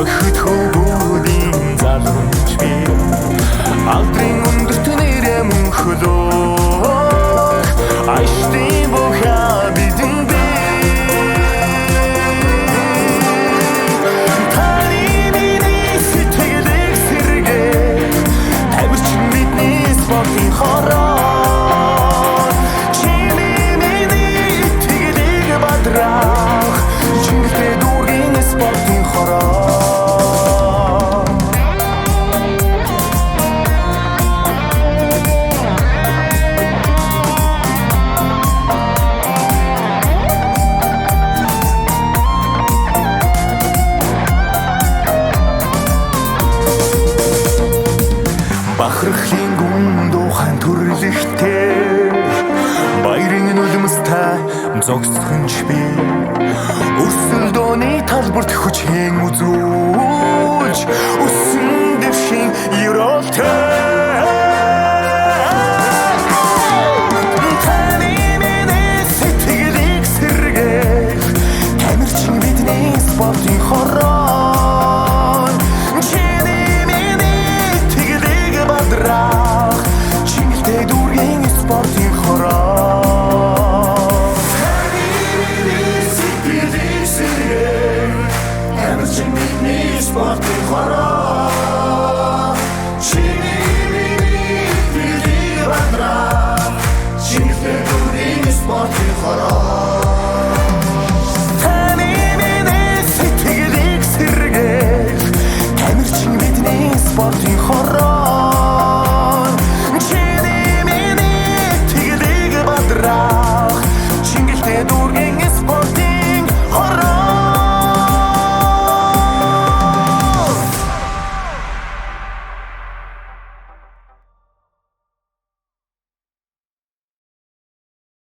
мөнхөд хөвгүүдийн залгамж би алдрын өндөрт нэрэ мөнхөлөө аштын бохя бидэн би таны миний сэтгэлийг сэргээ тавирчин бидний спортын хороо чими миний итгэлийг бадрах чингэлтэй дүүргийн спортын хороо бахархлын гүн дуухан төрлөхтэй баярын нулимстай зогсохынч би өсөл дооны талбарт хүчээр үзүүлж өсөн дэвшин ерөөлтэй таны миний сэтгэлийг сэргээх тамирчин бидний спортын хороо чингэлтэй дүүргийн спортын хороо сэтгэлийг сэргээх тамирчин бидний спортын хороо чиний итгэлийг бадрах чингэлтэй дүүргийн спортын хороо